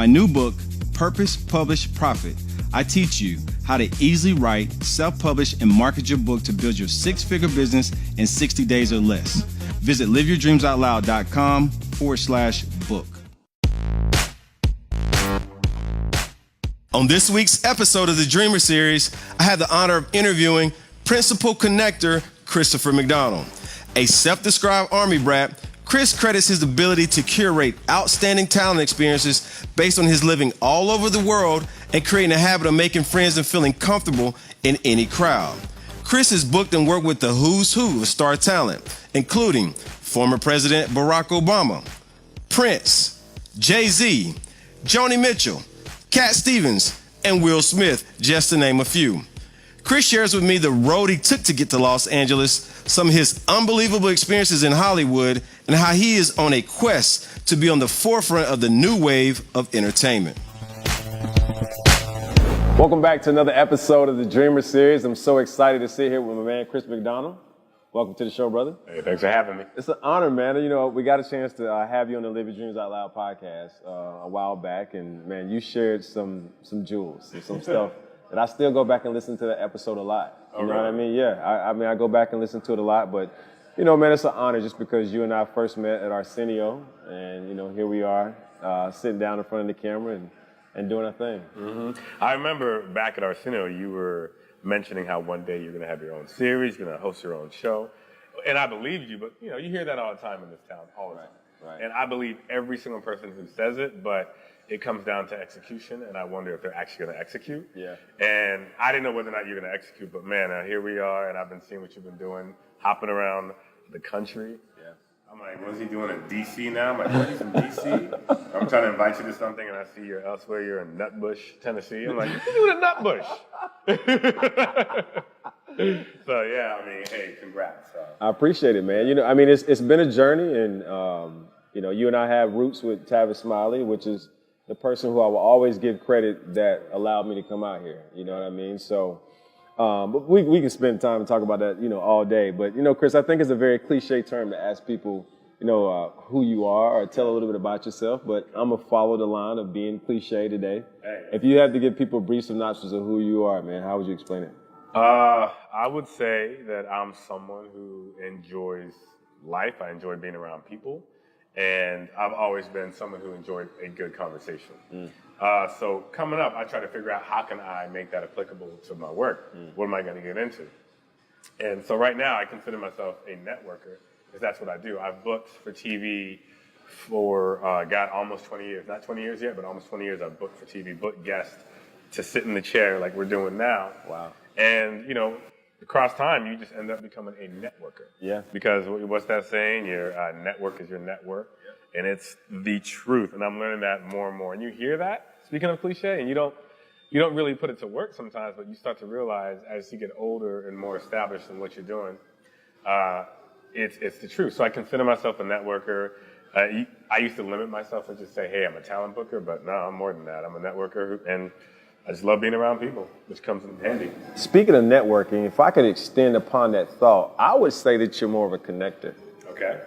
my new book, Purpose, Publish, Profit, I teach you how to easily write, self-publish, and market your book to build your six-figure business in 60 days or less. Visit liveyourdreamsoutloud.com/book. On this week's episode of the Dreamer Series, I had the honor of interviewing Principal Connector-Christopher McDonald. A self-described Army brat, Chris credits his ability to curate outstanding talent experiences based on his living all over the world and creating a habit of making friends and feeling comfortable in any crowd. Chris has booked and worked with the who's who of star talent, including former President Barack Obama, Prince, Jay-Z, Joanie Mitchell, Cat Stevens, and Will Smith, just to name a few. Chris shares with me the road he took to get to Los Angeles, some of his unbelievable experiences in Hollywood, and how he is on a quest to be on the forefront of the new wave of entertainment. Welcome back to another episode of the Dreamer Series. I'm so excited to sit here with my man, Chris McDonald. Welcome to the show, brother. Hey, thanks for having me. It's an honor, man. You know, we got a chance to have you on the Live Your Dreams Out Loud podcast a while back, and man, you shared some jewels and some stuff that I still go back and listen to the episode a lot. You know what I mean? Yeah, I mean, I go back and listen to it a lot, but you know, man, it's an honor just because you and I first met at Arsenio, and you know, here we are sitting down in front of the camera and doing our thing. Mm-hmm. I remember back at Arsenio, you were mentioning how one day you're going to have your own series, you're going to host your own show. And I believed you, but you know, you hear that all the time in this town, all the time. Right. And I believe every single person who says it, but it comes down to execution, and I wonder if they're actually going to execute. Yeah. And I didn't know whether or not you're going to execute, but man, here we are, and I've been seeing what you've been doing, hopping around the country. Yeah. I'm like, what's he doing in D.C. now? I'm like, what, he's in D.C.? I'm trying to invite you to something, and I see you're elsewhere. You're in Nutbush, Tennessee. I'm like, what are you doing in Nutbush? So, yeah, I mean, hey, congrats. I appreciate it, man. You know, I mean, it's been a journey, and, you know, you and I have roots with Tavis Smiley, which is the person who I will always give credit that allowed me to come out here. You know what I mean? So, but we can spend time and talk about that, you know, all day. But, you know, Chris, I think it's a very cliche term to ask people, you know, who you are or tell a little bit about yourself. But I'm going to follow the line of being cliche today. Hey. If you had to give people brief synopsis of who you are, man, how would you explain it? I would say that I'm someone who enjoys life. I enjoy being around people. And I've always been someone who enjoyed a good conversation. So coming up, I try to figure out how can I make that applicable to my work? What am I going to get into? And so right now, I consider myself a networker, because that's what I do. I've booked for TV for, God, almost 20 years. Not 20 years yet, but almost 20 years I've booked for TV, booked guests to sit in the chair like we're doing now. Wow. And, you know, across time, you just end up becoming a networker. Yeah. Because what's that saying? Your network is your net worth. Yeah. And it's the truth. And I'm learning that more and more. And you hear that, speaking of cliche, and you don't really put it to work sometimes, but you start to realize as you get older and more established in what you're doing, it's the truth. So I consider myself a networker. I used to limit myself and just say, hey, I'm a talent booker, but no, I'm more than that. I'm a networker, and I just love being around people, which comes in handy. Speaking of networking, if I could extend upon that thought, I would say that you're more of a connector. Okay.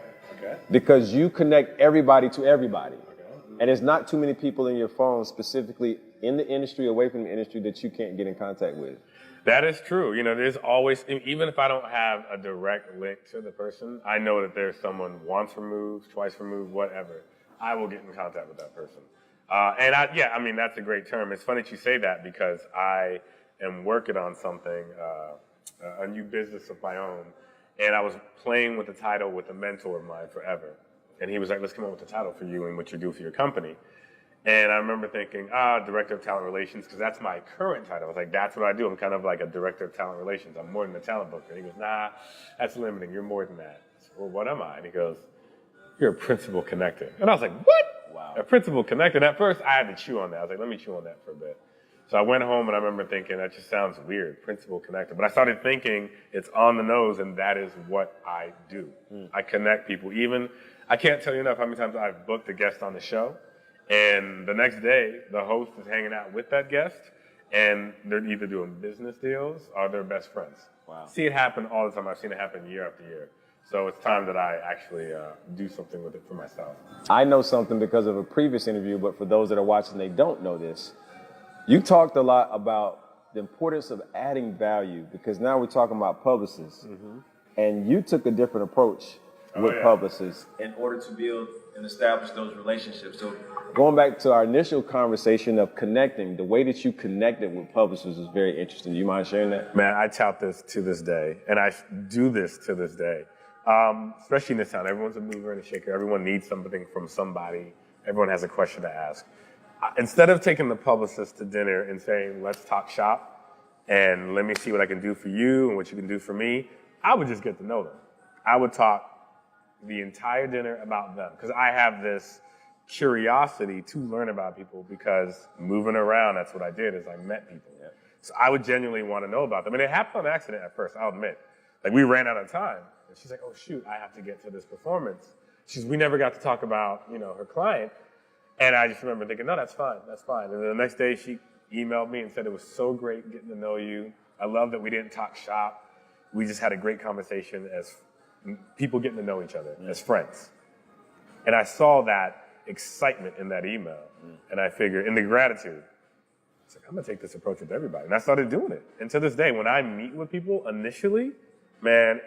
Because you connect everybody to everybody. Okay. And there's not too many people in your phone, specifically in the industry, away from the industry, that you can't get in contact with. That is true. You know, there's always, even if I don't have a direct link to the person, I know that there's someone once removed, twice removed, whatever. I will get in contact with that person. And I mean, that's a great term. It's funny that you say that because I am working on something, a new business of my own. And I was playing with the title with a mentor of mine forever. And he was like, let's come up with a title for you and what you do for your company. And I remember thinking, Director of Talent Relations, because that's my current title. I was like, that's what I do. I'm kind of like a Director of Talent Relations. I'm more than a talent booker. And he goes, nah, that's limiting. You're more than that. I said, well, what am I? And he goes, you're a Principal Connector. And I was like, what? Wow. A Principal Connector. And at first, I had to chew on that. I was like, let me chew on that for a bit. So I went home and I remember thinking, that just sounds weird, Principal Connector. But I started thinking it's on the nose, and that is what I do. I connect people. I can't tell you enough how many times I've booked a guest on the show, and the next day, the host is hanging out with that guest, and they're either doing business deals or they're best friends. Wow. See it happen all the time. I've seen it happen year after year. So it's time that I actually do something with it for myself. I know something because of a previous interview, but for those that are watching, they don't know this. You talked a lot about the importance of adding value, because now we're talking about publicists. And you took a different approach with publicists in order to build and establish those relationships. So going back to our initial conversation of connecting, the way that you connected with publicists is very interesting. Do you mind sharing that? Man, I tout this to this day, and I do this to this day. Especially in this town, everyone's a mover and a shaker. Everyone needs something from somebody. Everyone has a question to ask. Instead of taking the publicist to dinner and saying, let's talk shop and let me see what I can do for you and what you can do for me, I would just get to know them. I would talk the entire dinner about them, because I have this curiosity to learn about people, because moving around, that's what I did, is I met people. So I would genuinely want to know about them. And it happened on accident at first, I'll admit. Like, we ran out of time. And she's like, oh, shoot, I have to get to this performance. We never got to talk about, her client. And I just remember thinking, no, that's fine. And then the next day she emailed me and said, it was so great getting to know you. I love that we didn't talk shop. We just had a great conversation as people getting to know each other, as friends. And I saw that excitement in that email. And I figured, in the gratitude, I was like, I'm going to take this approach with everybody. And I started doing it. And to this day, when I meet with people initially, man,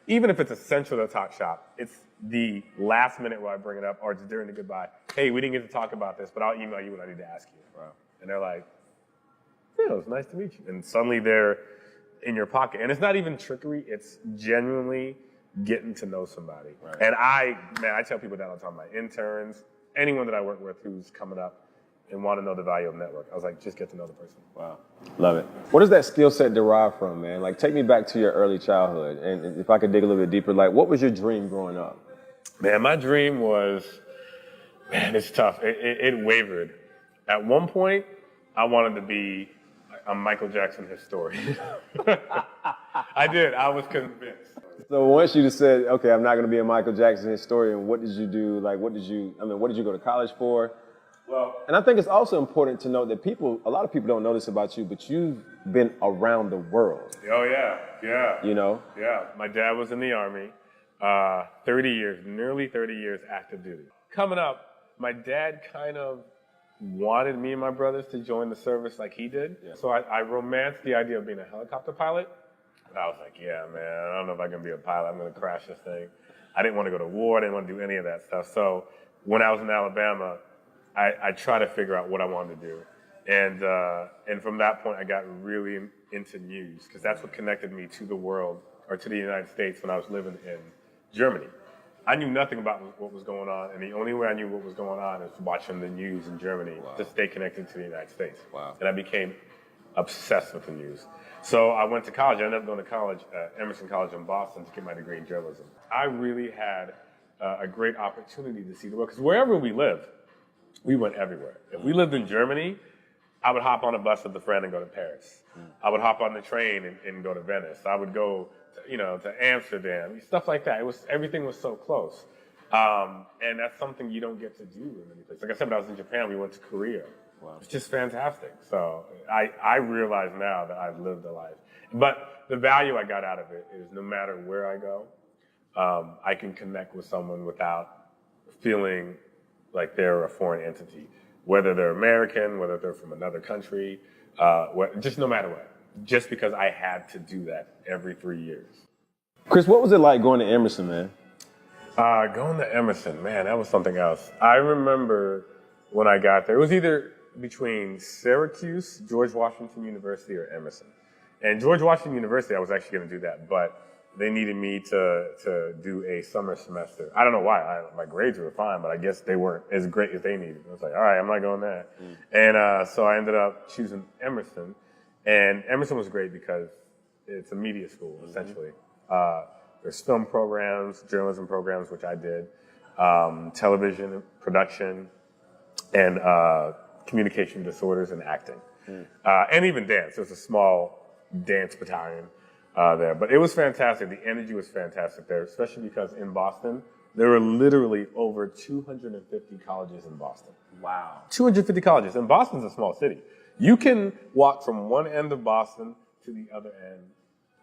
even if it's essential to talk shop, it's the last minute where I bring it up, or it's during the goodbye. Hey, we didn't get to talk about this, but I'll email you what I need to ask you. Wow. And they're like, yeah, it was nice to meet you. And suddenly they're in your pocket. And it's not even trickery. It's genuinely getting to know somebody. Right. And I tell people that all the time, my interns, anyone that I work with who's coming up and want to know the value of network. I was like, just get to know the person. Wow. Love it. What does that skill set derive from, man? Like, take me back to your early childhood. And if I could dig a little bit deeper, like, what was your dream growing up? Man, my dream was, it's tough. It wavered. At one point, I wanted to be a Michael Jackson historian. I did. I was convinced. So once you just said, okay, I'm not going to be a Michael Jackson historian, what did you do? Like, what did you go to college for? Well, and I think it's also important to note that a lot of people don't know this about you, but you've been around the world. Oh, yeah. Yeah. My dad was in the Army, 30 years, nearly 30 years active duty. Coming up, my dad kind of wanted me and my brothers to join the service like he did. Yeah. So I romanced the idea of being a helicopter pilot. And I was like, yeah, man, I don't know if I can be a pilot. I'm going to crash this thing. I didn't want to go to war. I didn't want to do any of that stuff. So when I was in Alabama, I tried to figure out what I wanted to do. And from that point, I got really into news, because that's what connected me to the world, or to the United States, when I was living in Germany. I knew nothing about what was going on, and the only way I knew what was going on is watching the news in Germany to stay connected to the United States. Wow. And I became obsessed with the news. So I went to college. I ended up going to college at Emerson College in Boston to get my degree in journalism. I really had a great opportunity to see the world, because wherever we lived, we went everywhere. If we lived in Germany, I would hop on a bus with a friend and go to Paris. I would hop on the train and go to Venice. I would go to Amsterdam, stuff like that. Everything was so close. And that's something you don't get to do in many places. Like I said, when I was in Japan, we went to Korea. Wow. It's just fantastic. So I realize now that I've lived a life. But the value I got out of it is, no matter where I go, I can connect with someone without feeling like they're a foreign entity. Whether they're American, whether they're from another country, just no matter what. Just because I had to do that every 3 years. Chris, what was it like going to Emerson, man? Going to Emerson, man, that was something else. I remember when I got there, it was either between Syracuse, George Washington University, or Emerson. And George Washington University, I was actually going to do that, but they needed me to do a summer semester. I don't know why. My grades were fine, but I guess they weren't as great as they needed. I was like, all right, I'm not going there. And so I ended up choosing Emerson. And Emerson was great because it's a media school, essentially. There's film programs, journalism programs, which I did, television production, and communication disorders and acting. And even dance. There's a small dance battalion there. But it was fantastic. The energy was fantastic there, especially because in Boston, there were literally over 250 colleges in Boston. Wow. 250 colleges. And Boston's a small city. You can walk from one end of Boston to the other end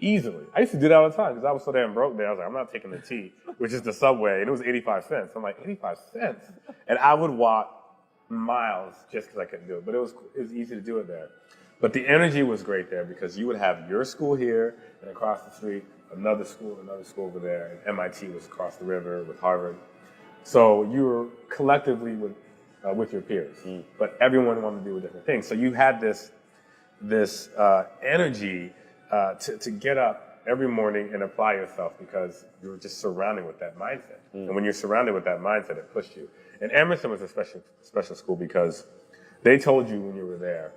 Easily. I used to do that all the time because I was so damn broke there. I was like, I'm not taking the T, which is the subway, and it was 85 cents. I'm like, 85 cents? And I would walk miles just because I couldn't do it. But it was easy to do it there. But the energy was great there because you would have your school here, and across the street, another school over there, and MIT was across the river with Harvard. So you were collectively with your peers, but everyone wanted to do a different thing. So you had this energy to get up every morning and apply yourself because you were just surrounded with that mindset. And when you're surrounded with that mindset, it pushed you. And Emerson was a special school because they told you when you were there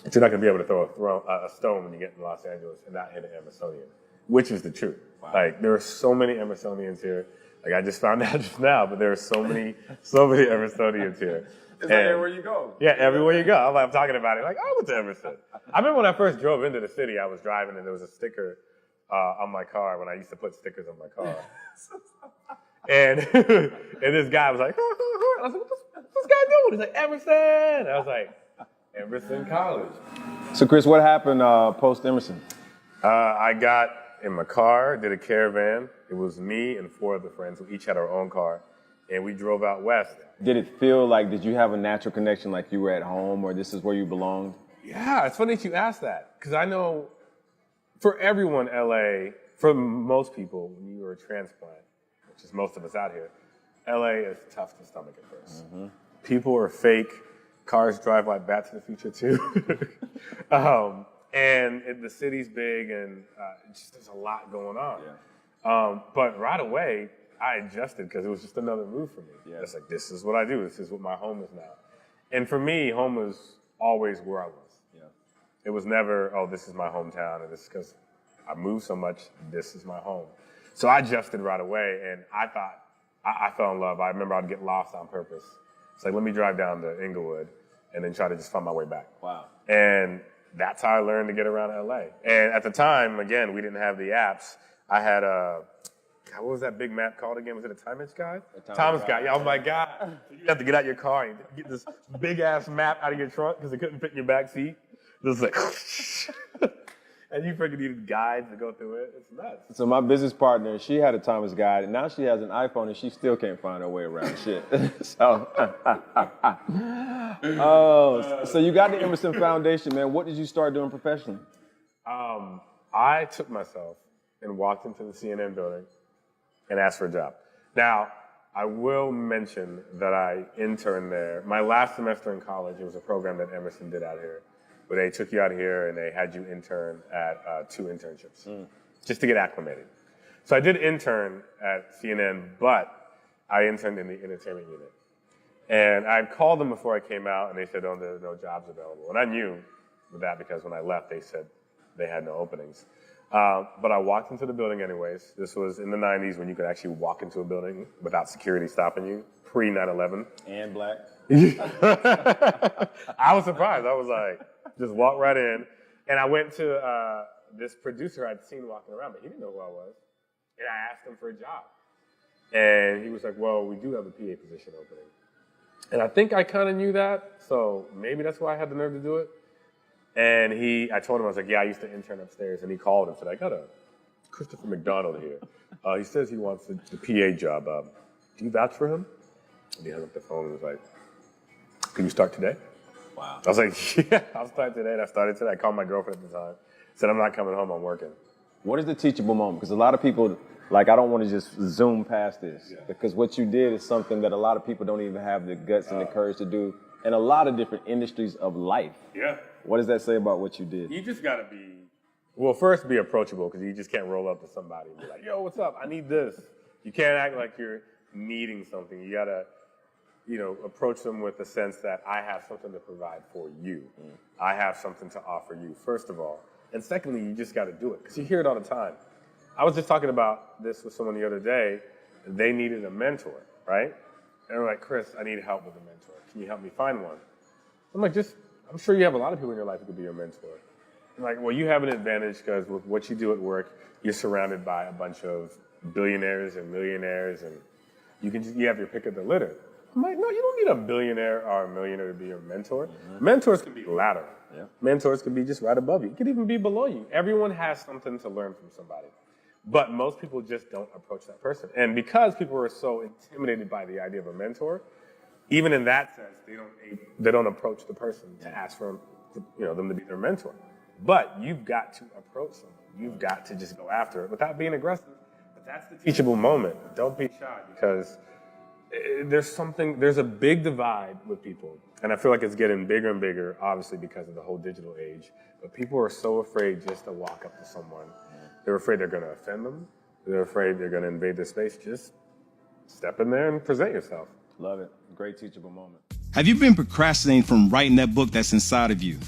that you're not going to be able to throw a stone when you get in Los Angeles and not hit an Emersonian, which is the truth. Wow. Like, there are so many Emersonians here. Like, I just found out just now, but there are so many Emersonians here. It's like everywhere you go. Yeah, everywhere you go. I'm talking about it. Like, I went to Emerson. I remember when I first drove into the city, I was driving and there was a sticker on my car when I used to put stickers on my car. and this guy was like, I was like, what's this guy doing? He's like, Emerson. I was like, Emerson College. So, Chris, what happened post Emerson? I got in my car, did a caravan. It was me and 4 other friends who each had our own car, and we drove out west. Did it feel like, did you have a natural connection like you were at home or this is where you belonged? Yeah, it's funny that you asked that because I know for everyone, LA, for most people, when you were a transplant, which is most of us out here, LA is tough to stomach at first. People are fake. Cars drive like Back to the Future too. And the city's big and just there's a lot going on. Yeah. But right away, I adjusted because it was just another move for me. Yeah. It's like, this is what I do. This is what my home is now. And for me, home was always where I was. Yeah. It was never, oh, this is my hometown. And this is because I moved so much, this is my home. So I adjusted right away. And I thought, I fell in love. I remember I'd get lost on purpose. It's like, let me drive down to Inglewood and then try to just find my way back. Wow. And that's how I learned to get around LA. And at the time, again, we didn't have the apps. I had what was that big map called again? Was it a Timex guide? Thomas guide. Yeah, oh my God. You have to get out your car and get this big ass map out of your trunk because it couldn't fit in your back seat. Just like, and you freaking needed guides to go through it. It's nuts. So my business partner, she had a Thomas guide, and now she has an iPhone, and she still can't find her way around shit. So you got the Emerson Foundation, man. What did you start doing professionally? I took myself and walked into the CNN building and asked for a job. Now, I will mention that I interned there. My last semester in college, it was a program that Emerson did out here, where they took you out here and they had you intern at 2 internships, just to get acclimated. So I did intern at CNN, but I interned in the entertainment unit. And I called them before I came out, and they said, oh, there are no jobs available. And I knew that because when I left, they said they had no openings. But I walked into the building anyways. This was in the 90s when you could actually walk into a building without security stopping you, pre 9/11. And black. I was surprised. I was like, just walk right in. And I went to this producer I'd seen walking around, but he didn't know who I was. And I asked him for a job. And he was like, well, we do have a PA position opening. And I think I kind of knew that, so maybe that's why I had the nerve to do it. And I told him, I was like, yeah, I used to intern upstairs. And he called and said, I got a Christopher McDonald here. He says he wants the PA job. Do you vouch for him? And he hung up the phone and was like, can you start today? Wow. I was like, yeah, I'll start today. And I started today. I called my girlfriend at the time. Said, I'm not coming home, I'm working. What is the teachable moment? Because a lot of people, like, I don't want to just zoom past this. Yeah. Because what you did is something that a lot of people don't even have the guts and the courage to do in a lot of different industries of life. Yeah. What does that say about what you did? You just got to be, well, first be approachable, because you just can't roll up to somebody and be like, yo, what's up? I need this. You can't act like you're needing something. You got to, approach them with the sense that I have something to provide for you. I have something to offer you, first of all. And secondly, you just got to do it, because you hear it all the time. I was just talking about this with someone the other day. They needed a mentor, right? And they're like, Chris, I need help with a mentor. Can you help me find one? I'm like, I'm sure you have a lot of people in your life who could be your mentor. I'm like, well, you have an advantage because with what you do at work, you're surrounded by a bunch of billionaires and millionaires, and you have your pick of the litter. No, you don't need a billionaire or a millionaire to be your mentor. Mentors can be lateral. Yeah. Mentors can be just right above you. It could even be below you. Everyone has something to learn from somebody. But most people just don't approach that person. And because people are so intimidated by the idea of a mentor, even in that sense, they don't approach the person to ask for them to be their mentor. But you've got to approach them. You've got to just go after it without being aggressive. But that's the teachable moment. Don't be shy, because there's a big divide with people. And I feel like it's getting bigger and bigger, obviously because of the whole digital age. But people are so afraid just to walk up to someone. They're afraid they're going to offend them. They're afraid they're going to invade their space. Just step in there and present yourself. Love it. Great teachable moment. Have you been procrastinating from writing that book that's inside of you?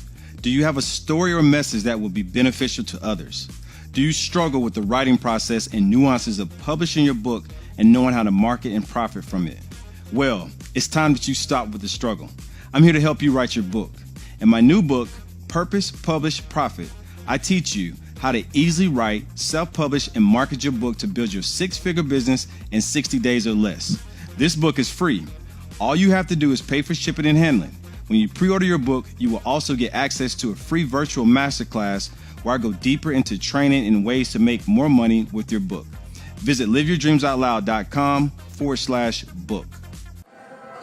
Do you have a story or message that will be beneficial to others? Do you struggle with the writing process and nuances of publishing your book and knowing how to market and profit from it? Well, it's time that you stop with the struggle. I'm here to help you write your book. In my new book, Purpose, Publish, Profit, I teach you how to easily write, self-publish, and market your book to build your six-figure business in 60 days or less. This book is free. All you have to do is pay for shipping and handling. When you pre-order your book, you will also get access to a free virtual masterclass where I go deeper into training and ways to make more money with your book. Visit liveyourdreamsoutloud.com/book.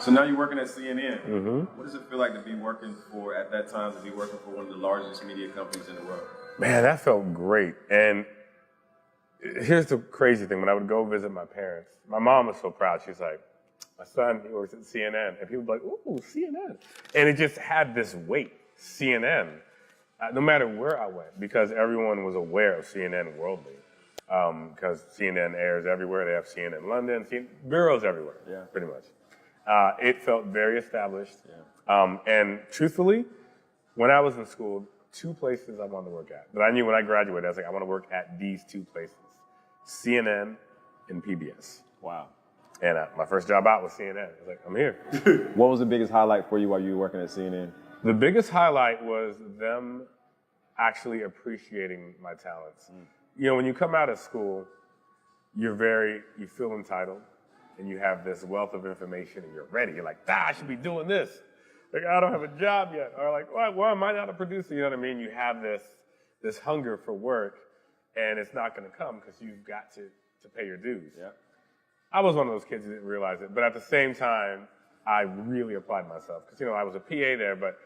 So now you're working at CNN. What does it feel like to be working for, at that time, to be working for one of the largest media companies in the world? Man, that felt great. And here's the crazy thing. When I would go visit my parents, my mom was so proud. She's like, my son, he works at CNN. And people would be like, ooh, CNN. And it just had this weight, CNN, no matter where I went, because everyone was aware of CNN worldly. Because CNN airs everywhere. They have CNN London, bureaus everywhere, pretty much. It felt very established. And truthfully, when I was in school, two places I wanted to work at. But I knew when I graduated, I was like, I want to work at these two places, CNN and PBS. Wow. And my first job out was CNN. I was like, I'm here. What was the biggest highlight for you while you were working at CNN? The biggest highlight was them actually appreciating my talents. You know, when you come out of school, you feel entitled, and you have this wealth of information, and you're ready. You're like, I should be doing this. Like, I don't have a job yet. Or like, why am I not a producer? You know what I mean? You have this hunger for work, and it's not going to come because you've got to pay your dues. Yeah. I was one of those kids who didn't realize it, but at the same time, I really applied myself. Because, I was a PA there, but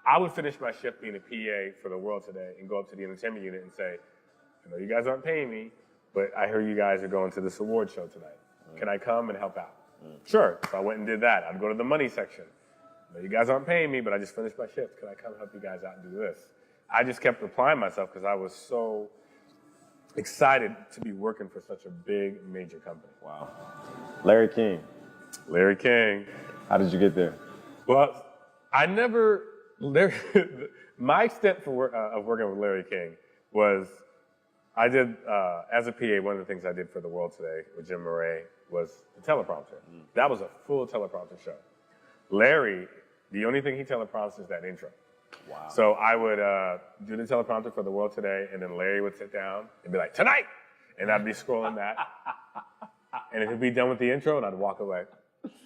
I would finish my shift being a PA for the World Today and go up to the entertainment unit and say, I know you guys aren't paying me, but I hear you guys are going to this award show tonight. Can I come and help out? Sure. So I went and did that. I'd go to the money section. I know you guys aren't paying me, but I just finished my shift. Can I come help you guys out and do this? I just kept applying myself because I was so excited to be working for such a big, major company. Wow. Larry King. Larry King. How did you get there? Well, my extent of working with Larry King was, I did, as a PA, one of the things I did for the World Today with Jim Murray was the teleprompter. That was a full teleprompter show. Larry, the only thing he teleprompts is that intro. Wow. So I would do the teleprompter for the World Today, and then Larry would sit down and be like, tonight! And I'd be scrolling that. And if he'd be done with the intro, and I'd walk away.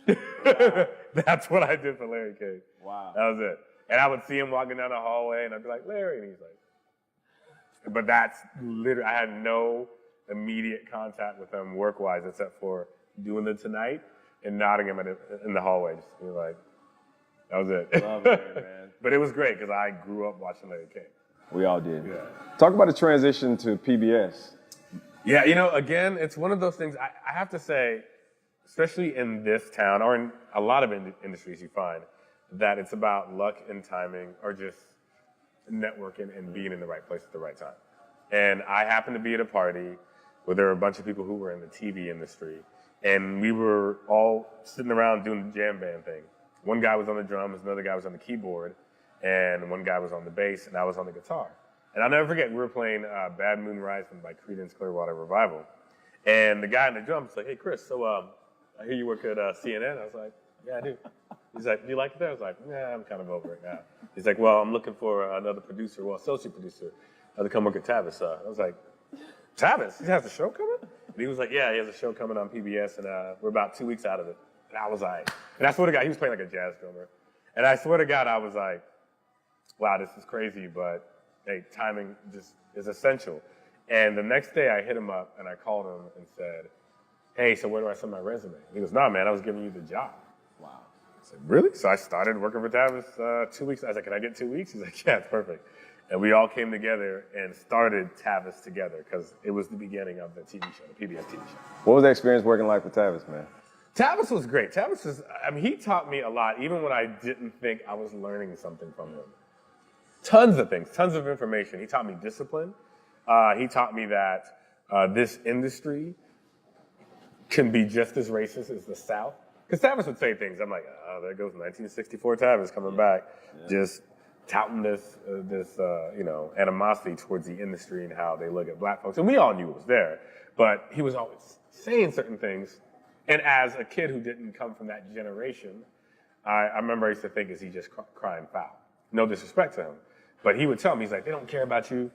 Wow. That's what I did for Larry King. Wow. That was it. And I would see him walking down the hallway, and I'd be like, Larry, and he's like, but that's literally, I had no immediate contact with him work-wise except for doing the tonight and nodding him in the hallway. Just be like, that was it. Love it, man. But it was great because I grew up watching Larry King. We all did. Yeah. Talk about the transition to PBS. Yeah, again, it's one of those things I have to say, especially in this town or in a lot of industries you find, that it's about luck and timing or just networking and being in the right place at the right time. And I happened to be at a party where there were a bunch of people who were in the TV industry, and we were all sitting around doing the jam band thing. One guy was on the drums, another guy was on the keyboard, and one guy was on the bass, and I was on the guitar. And I'll never forget, we were playing Bad Moon Rising by Creedence Clearwater Revival. And the guy on the drums was like, hey, Chris, so I hear you work at CNN. I was like, yeah, I do. He's like, do you like it there? I was like, yeah, I'm kind of over it now. He's like, well, I'm looking for another producer, associate producer, to come work at Tavis. I was like, Tavis? He has a show coming? And he was like, yeah, he has a show coming on PBS, and we're about 2 weeks out of it. And I was like, And I swear to God, he was playing like a jazz drummer. And I swear to God, I was like, wow, this is crazy, but hey, timing just is essential. And the next day I hit him up and I called him and said, hey, so where do I send my resume? He goes, nah, man, I was giving you the job. Wow. I said, really? So I started working for Tavis 2 weeks. I was like, can I get 2 weeks? He's like, yeah, it's perfect. And we all came together and started Tavis together because it was the beginning of the TV show, the PBS TV show. What was the experience working like with Tavis, man? Tavis was great. Tavis is, I mean, he taught me a lot, even when I didn't think I was learning something from him. Tons of things, tons of information. He taught me discipline. He taught me that this industry can be just as racist as the South. Because Tavis would say things, I'm like, oh, there goes 1964 Tavis coming back, just touting this animosity towards the industry and how they look at black folks. And we all knew it was there, but he was always saying certain things. And as a kid who didn't come from that generation, I remember I used to think, is he just crying foul? No disrespect to him. But he would tell me, he's like, they don't care about you.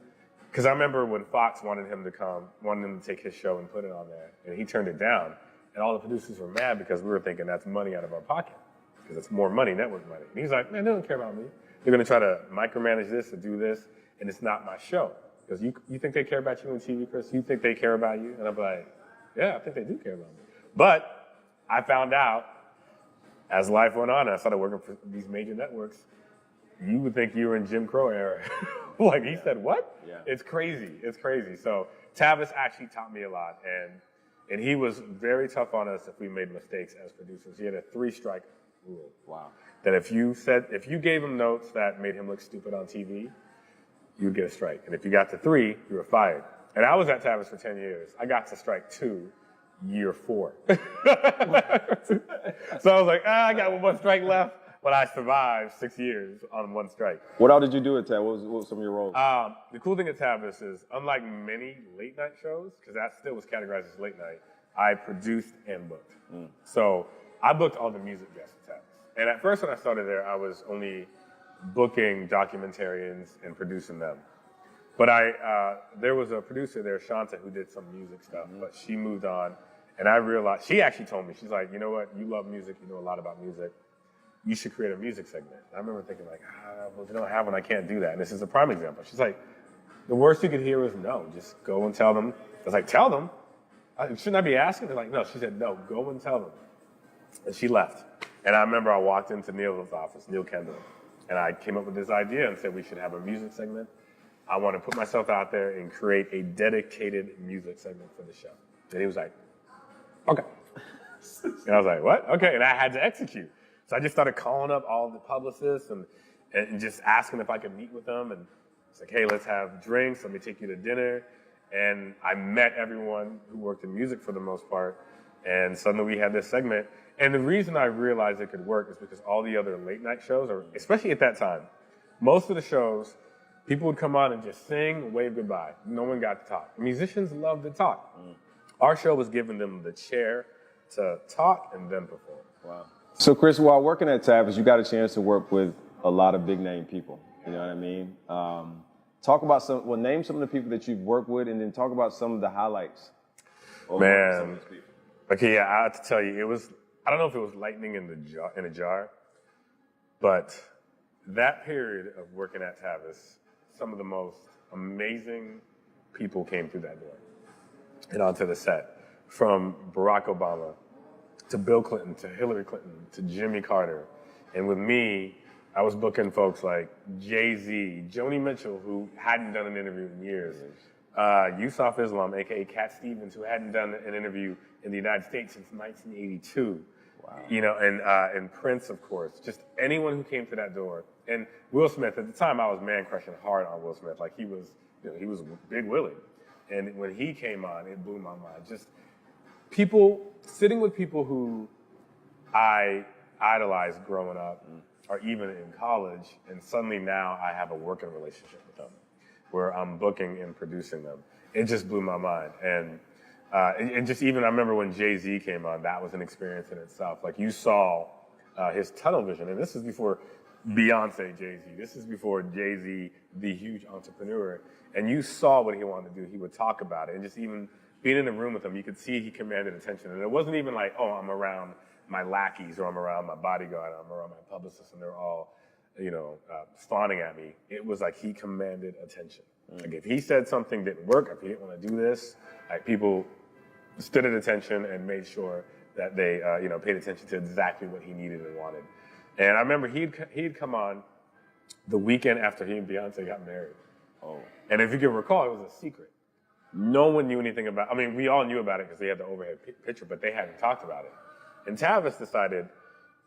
Because I remember when Fox wanted him to take his show and put it on there, and he turned it down. And all the producers were mad because we were thinking that's money out of our pocket. Because it's more money, network money. And he's like, man, they don't care about me. They're going to try to micromanage this or do this, and it's not my show. Because you think they care about you on TV, Chris? You think they care about you? And I'm like, yeah, I think they do care about me. But I found out as life went on and I started working for these major networks, you would think you were in Jim Crow era. Like he said, what? Yeah. It's crazy. It's crazy. So Tavis actually taught me a lot. And he was very tough on us if we made mistakes as producers. He had a 3-strike rule. Wow. That if you gave him notes that made him look stupid on TV, you would get a strike. And if you got to 3, you were fired. And I was at Tavis for 10 years. I got to strike 2. Year 4. So I was like, I got 1 strike left, but I survived 6 years on 1 strike. What all did you do at Tavis? What was some of your roles? The cool thing at Tavis is, unlike many late night shows, because that still was categorized as late night, I produced and booked. So I booked all the music guests at Tavis. And at first when I started there, I was only booking documentarians and producing them. But there was a producer there, Shanta, who did some music stuff, but she moved on. And I realized, she actually told me, she's like, you know what, you love music, you know a lot about music. You should create a music segment. And I remember thinking like, well, if you don't have one, I can't do that. And this is a prime example. She's like, the worst you could hear is no, just go and tell them. I was like, tell them? Shouldn't I be asking? They're like, no. She said, no, go and tell them. And she left. And I remember I walked into Neil's office, Neil Kendall, and I came up with this idea and said we should have a music segment. I want to put myself out there and create a dedicated music segment for the show. And he was like, okay. And I was like, what? Okay. And I had to execute. So I just started calling up all the publicists and just asking if I could meet with them. And it's like, hey, let's have drinks. Let me take you to dinner. And I met everyone who worked in music for the most part. And suddenly we had this segment. And the reason I realized it could work is because all the other late night shows, or especially at that time, most of the shows, people would come on and just sing, wave goodbye. No one got to talk. Musicians love to talk. Our show was giving them the chair to talk and then perform. Wow. So, Chris, while working at Tavis, you got a chance to work with a lot of big name people. You know what I mean? Talk about name some of the people that you've worked with, and then talk about some of the highlights. Man. Some of these people. Okay, yeah, I have to tell you, I don't know if it was lightning in a jar, but that period of working at Tavis, some of the most amazing people came through that door and onto the set. From Barack Obama to Bill Clinton to Hillary Clinton to Jimmy Carter. And with me, I was booking folks like Jay-Z, Joanie Mitchell, who hadn't done an interview in years, Yusuf Islam, a.k.a. Cat Stevens, who hadn't done an interview in the United States since 1982. Wow. You know, and Prince, of course, just anyone who came to that door. And Will Smith, at the time, I was man-crushing hard on Will Smith. Like, he was Big Willie. And when he came on, it blew my mind. Just sitting with people who I idolized growing up, or even in college, and suddenly now I have a working relationship with them, where I'm booking and producing them. It just blew my mind. And just even, I remember when Jay-Z came on, that was an experience in itself. Like, you saw his tunnel vision, and this is before Beyonce, Jay-Z. This is before Jay-Z, the huge entrepreneur. And you saw what he wanted to do. He would talk about it. And just even being in the room with him, you could see he commanded attention. And it wasn't even like, oh, I'm around my lackeys, or I'm around my bodyguard, I'm around my publicist, and they're all, fawning at me. It was like he commanded attention. Like if he said something didn't work, if he didn't want to do this, like people stood at attention and made sure that they, paid attention to exactly what he needed and wanted. And I remember he'd come on the weekend after he and Beyonce got married. Oh. And if you can recall, it was a secret. No one knew anything about it. I mean, we all knew about it because they had the overhead picture, but they hadn't talked about it. And Tavis decided,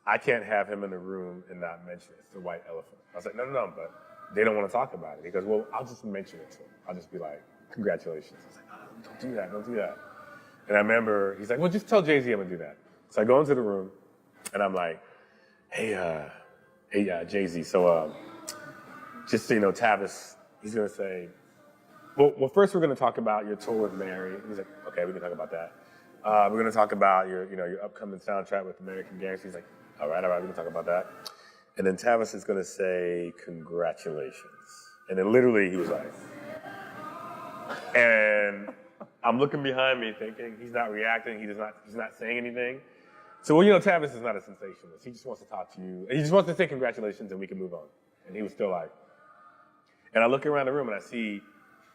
I can't have him in the room and not mention it. It's the white elephant. I was like, no, but they don't want to talk about it. He goes, well, I'll just mention it to him. I'll just be like, congratulations. I was like, oh, don't do that. And I remember, he's like, well, just tell Jay-Z I'm going to do that. So I go into the room, and I'm like, hey, Jay-Z, so just so you know, Tavis, he's going to say, well, first we're going to talk about your tour with Mary. He's like, okay, we can talk about that. We're going to talk about your upcoming soundtrack with American Gangster. He's like, all right, we can talk about that. And then Tavis is going to say, congratulations. And then literally he was like, and I'm looking behind me thinking he's not reacting. He's not saying anything. So, Tavis is not a sensationalist. He just wants to talk to you. He just wants to say congratulations and we can move on. And he was still like, and I look around the room and I see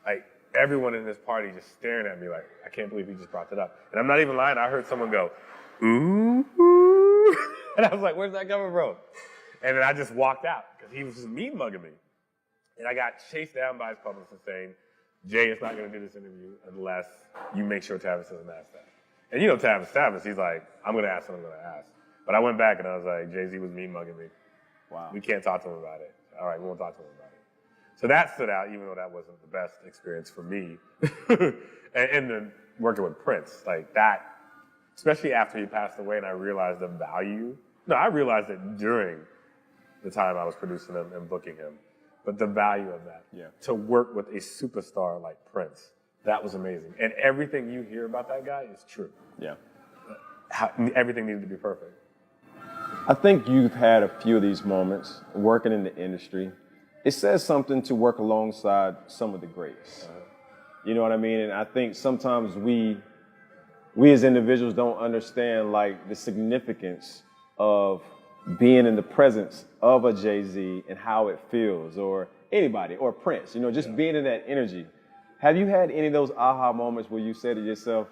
like everyone in this party just staring at me like, I can't believe he just brought that up. And I'm not even lying. I heard someone go, ooh, ooh. And I was like, where's that coming from? And then I just walked out because he was just mean mugging me. And I got chased down by his publicist saying, Jay is not going to do this interview unless you make sure Tavis doesn't ask that. And Tavis, he's like, I'm going to ask what I'm going to ask. But I went back and I was like, Jay-Z was mean mugging me. Wow. We can't talk to him about it. All right, we won't talk to him about it. So that stood out, even though that wasn't the best experience for me. and then working with Prince, like that, especially after he passed away and I realized the value. No, I realized it during the time I was producing him and booking him. But the value of that, to work with a superstar like Prince, that was amazing. And everything you hear about that guy is true. Yeah. Everything needed to be perfect. I think you've had a few of these moments working in the industry. It says something to work alongside some of the greats. You know what I mean? And I think sometimes we as individuals don't understand like the significance of being in the presence of a Jay-Z and how it feels, or anybody, or Prince, just being in that energy. Have you had any of those aha moments where you say to yourself,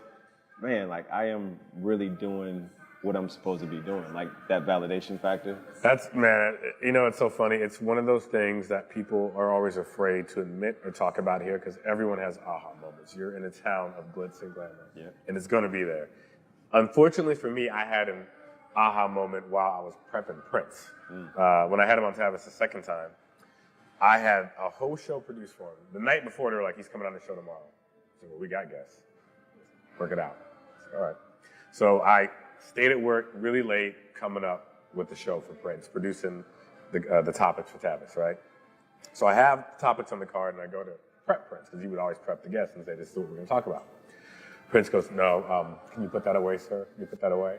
man, like I am really doing what I'm supposed to be doing, like that validation factor? It's so funny. It's one of those things that people are always afraid to admit or talk about here because everyone has aha moments. You're in a town of glitz and glamour, and it's going to be there. Unfortunately for me, I had an aha moment while I was prepping Prince. When I had him on Tavis the second time, I had a whole show produced for him. The night before, they were like, he's coming on the show tomorrow. I said, well, we got guests. Work it out. I said, all right. So I stayed at work really late coming up with the show for Prince, producing the topics for Tavis, right? So I have topics on the card, and I go to prep Prince, because he would always prep the guests and say, this is what we're going to talk about. Prince goes, no, can you put that away, sir? Can you put that away?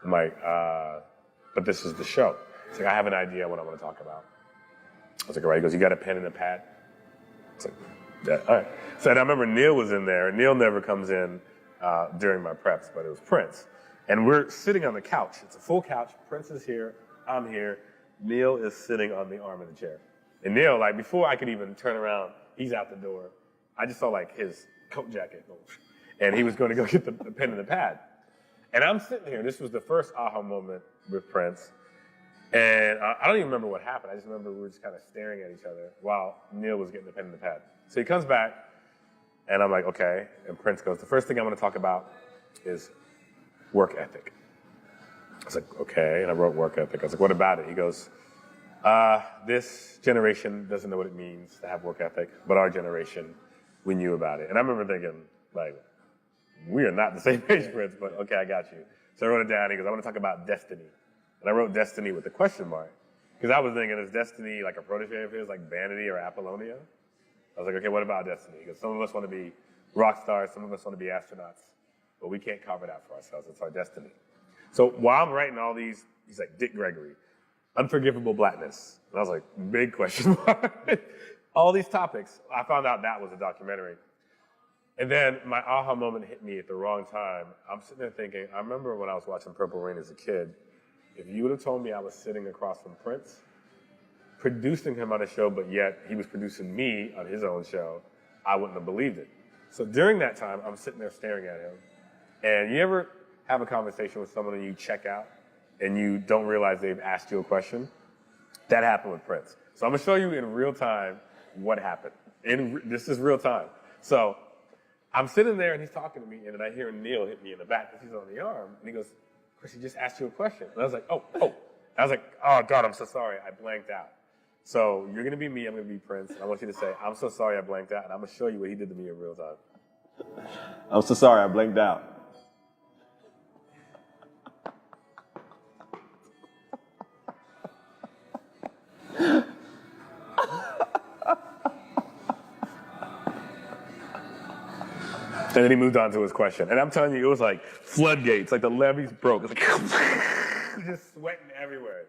I'm like, but this is the show. He's like, I have an idea what I want to talk about. I was like, all right. He goes, you got a pen and a pad? It's like, yeah, all right. So I remember Neil was in there, and Neil never comes in during my preps, but it was Prince. And we're sitting on the couch. It's a full couch. Prince is here. I'm here. Neil is sitting on the arm of the chair. And Neil, like, before I could even turn around, he's out the door. I just saw, like, his coat jacket. And he was going to go get the pen and the pad. And I'm sitting here. This was the first aha moment with Prince. And I don't even remember what happened. I just remember we were just kind of staring at each other while Neil was getting the pen and the pad. So he comes back, and I'm like, okay. And Prince goes, the first thing I'm going to talk about is work ethic. I was like, okay. And I wrote work ethic. I was like, what about it? He goes, this generation doesn't know what it means to have work ethic, but our generation, we knew about it. And I remember thinking, like, we are not the same age, Prince, but okay, I got you. So I wrote it down. He goes, I want to talk about destiny. And I wrote destiny with a question mark. Because I was thinking, is destiny like a protege of his, like Vanity or Apollonia? I was like, okay, what about destiny? He goes, some of us want to be rock stars, some of us want to be astronauts, but we can't carve it out for ourselves. It's our destiny. So while I'm writing all these, he's like, Dick Gregory, unforgivable blackness. And I was like, big question mark. All these topics. I found out that was a documentary. And then my aha moment hit me at the wrong time. I'm sitting there thinking, I remember when I was watching Purple Rain as a kid, if you would have told me I was sitting across from Prince, producing him on a show, but yet he was producing me on his own show, I wouldn't have believed it. So during that time, I'm sitting there staring at him. And you ever have a conversation with someone and you check out and you don't realize they've asked you a question? That happened with Prince. So I'm gonna show you in real time what happened. This is real time. So I'm sitting there and he's talking to me, and then I hear Neil hit me in the back because he's on the arm, and he goes, Chris, he just asked you a question. And I was like, oh. I was like, oh God, I'm so sorry, I blanked out. So you're gonna be me, I'm gonna be Prince, and I want you to say, I'm so sorry I blanked out, and I'm gonna show you what he did to me in real time. I'm so sorry I blanked out. And then he moved on to his question. And I'm telling you, it was like floodgates, like the levees broke. It was like just sweating everywhere.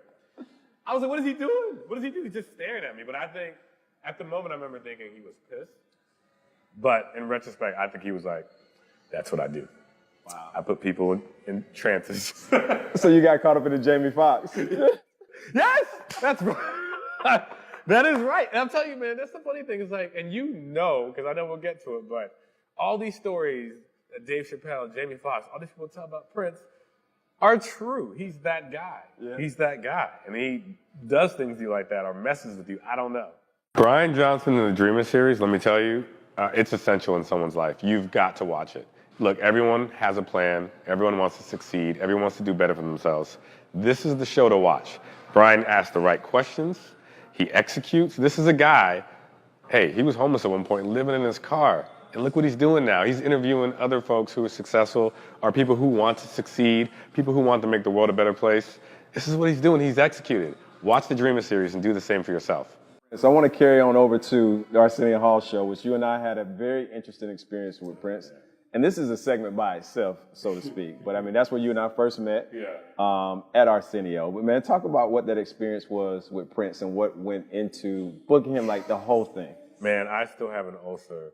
I was like, what is he doing? What does he do? He's just staring at me. But I think, at the moment, I remember thinking he was pissed. But in retrospect, I think he was like, that's what I do. Wow. I put people in trances. So you got caught up in the Jamie Foxx. Yes! That's right. That is right. And I'm telling you, man, that's the funny thing. It's like, and you know, because I know we'll get to it, but all these stories that Dave Chappelle, Jamie Foxx, all these people tell about Prince are true. He's that guy. Yeah. He's that guy. And he does things to you like that or messes with you. I don't know. Brian Johnson in the Dreamer series, let me tell you, it's essential in someone's life. You've got to watch it. Look, everyone has a plan. Everyone wants to succeed. Everyone wants to do better for themselves. This is the show to watch. Brian asks the right questions. He executes. This is a guy, hey, he was homeless at one point, living in his car. And look what he's doing now. He's interviewing other folks who are successful, or people who want to succeed, people who want to make the world a better place. This is what he's doing. He's executed. Watch the Dreamer series and do the same for yourself. So I want to carry on over to the Arsenio Hall show, which you and I had a very interesting experience with Prince. And this is a segment by itself, so to speak. But I mean, that's where you and I first met at Arsenio. But man, talk about what that experience was with Prince and what went into booking him, like the whole thing. Man, I still have an ulcer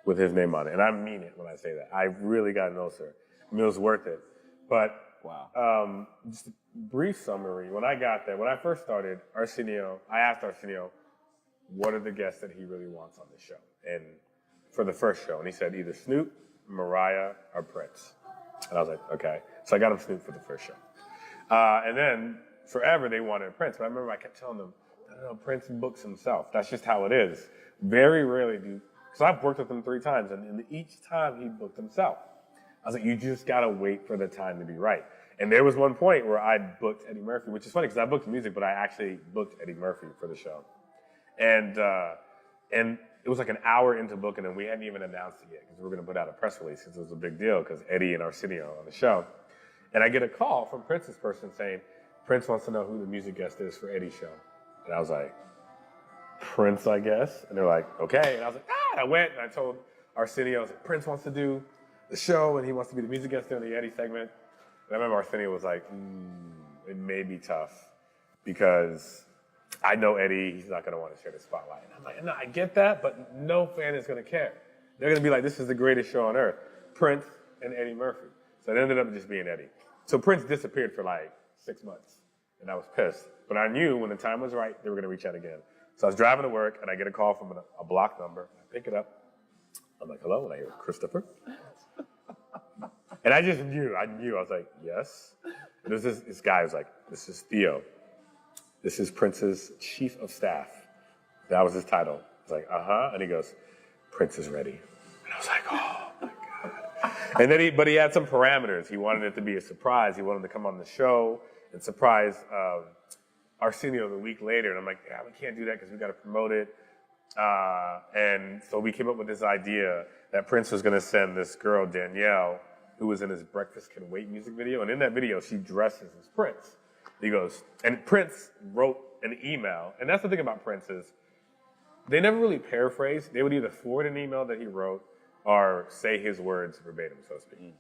with his name on it. And I mean it when I say that. I really got an ulcer. I mean, it was worth it. But wow. Just a brief summary. When I got there, when I first started, Arsenio, I asked Arsenio, what are the guests that he really wants on the show? And for the first show, and he said either Snoop, Mariah, or Prince. And I was like, okay. So I got him Snoop for the first show. And then forever they wanted Prince. But I remember I kept telling them, no, Prince books himself. That's just how it is. Very rarely do, because I've worked with him 3 times, and each time he booked himself. I was like, you just got to wait for the time to be right. And there was one point where I booked Eddie Murphy, which is funny because I booked music, but I actually booked Eddie Murphy for the show. And it was like an hour into booking, and we hadn't even announced it yet because we were going to put out a press release because it was a big deal because Eddie and Arsenio on the show. And I get a call from Prince's person saying, Prince wants to know who the music guest is for Eddie's show. And I was like, Prince, I guess? And they're like, okay. And I was like, and I went and I told Arsenio, I was like, Prince wants to do the show and he wants to be the music guest during the Eddie segment. And I remember Arsenio was like, it may be tough because I know Eddie, he's not going to want to share the spotlight. And I'm like, no, I get that, but no fan is going to care. They're going to be like, this is the greatest show on earth. Prince and Eddie Murphy. So it ended up just being Eddie. So Prince disappeared for like 6 months. And I was pissed. But I knew when the time was right, they were going to reach out again. So I was driving to work, and I get a call from a block number. I pick it up. I'm like, hello? And I hear, Christopher? And I just knew. I was like, yes. And there's this guy who's like, this is Theo. This is Prince's chief of staff. That was his title. I was like, uh-huh. And he goes, Prince is ready. And I was like, oh, my God. And then he had some parameters. He wanted it to be a surprise. He wanted to come on the show and surprise Arsenio the week later. And I'm like, yeah, we can't do that because we got to promote it. And so we came up with this idea that Prince was going to send this girl, Danielle, who was in his Breakfast Can Wait music video. And in that video, she dresses as Prince. He goes, and Prince wrote an email. And that's the thing about Prince is they never really paraphrase. They would either forward an email that he wrote or say his words verbatim, so to speak.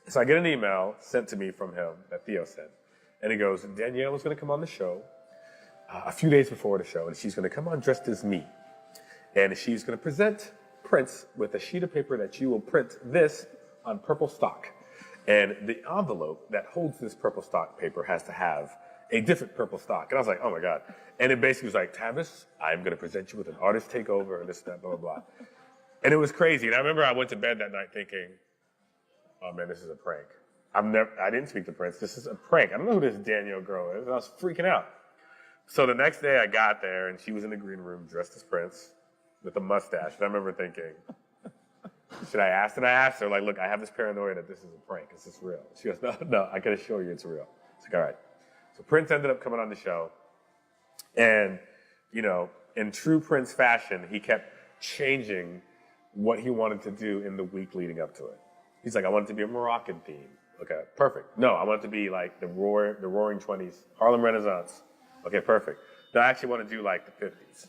So I get an email sent to me from him that Theo sent. And he goes, Danielle is going to come on the show a few days before the show, and she's going to come on dressed as me. And she's going to present Prince with a sheet of paper that you will print this on purple stock. And the envelope that holds this purple stock paper has to have a different purple stock. And I was like, oh my God. And it basically was like, Tavis, I'm going to present you with an artist takeover and this, that, blah, blah, blah. And it was crazy. And I remember I went to bed that night thinking, oh man, this is a prank. I didn't speak to Prince. This is a prank. I don't know who this Danielle girl is. And I was freaking out. So the next day I got there and she was in the green room dressed as Prince with a mustache. And I remember thinking, should I ask? And I asked her, like, look, I have this paranoia that this is a prank. Is this real? She goes, no, I can assure you it's real. I was like, all right. So Prince ended up coming on the show. And, you know, in true Prince fashion, he kept changing what he wanted to do in the week leading up to it. He's like, I want it to be a Moroccan theme. Okay, perfect. No, I want it to be like the Roaring 20s, Harlem Renaissance. Okay, perfect. No, I actually want to do like the 50s.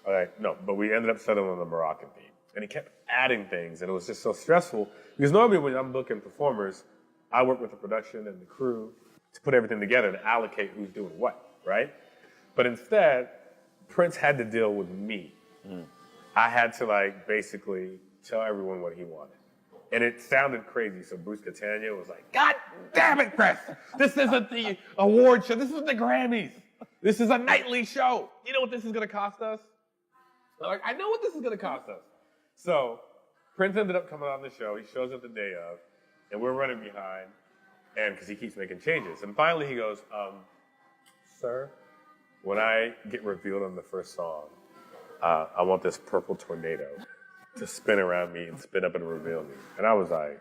All right, no, but we ended up settling on the Moroccan theme. And he kept adding things, and it was just so stressful. Because normally when I'm booking performers, I work with the production and the crew to put everything together and allocate who's doing what, right? But instead, Prince had to deal with me. I had to like basically tell everyone what he wanted. And it sounded crazy. So Bruce Catania was like, God damn it, Chris. This isn't the award show. This isn't the Grammys. This is a nightly show. You know what this is going to cost us? I'm like, I know what this is going to cost us. So Prince ended up coming on the show. He shows up the day of, and we're running behind, and because he keeps making changes. And finally he goes, sir, when I get revealed on the first song, I want this purple tornado to spin around me and spin up and reveal me. And I was like,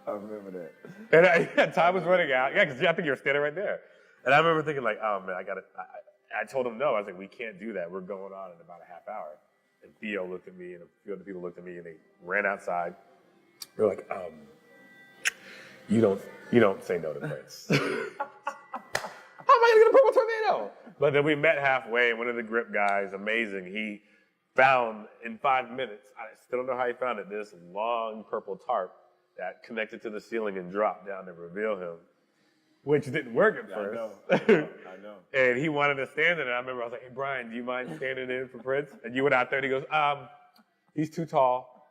I remember that. And time was running out. Yeah, because I think you were standing right there. And I remember thinking like, oh man, I told him no. I was like, we can't do that. We're going on in about a half hour. And Theo looked at me and a few other people looked at me and they ran outside. They were like, you don't say no to Prince. How am I gonna get a purple tornado? But then we met halfway, and one of the grip guys, amazing, he found in 5 minutes, I still don't know how he found it, this long purple tarp that connected to the ceiling and dropped down to reveal him, which didn't work at first. I know. And he wanted to stand in it. I remember I was like, hey, Brian, do you mind standing in for Prince? And you went out there and he goes, he's too tall.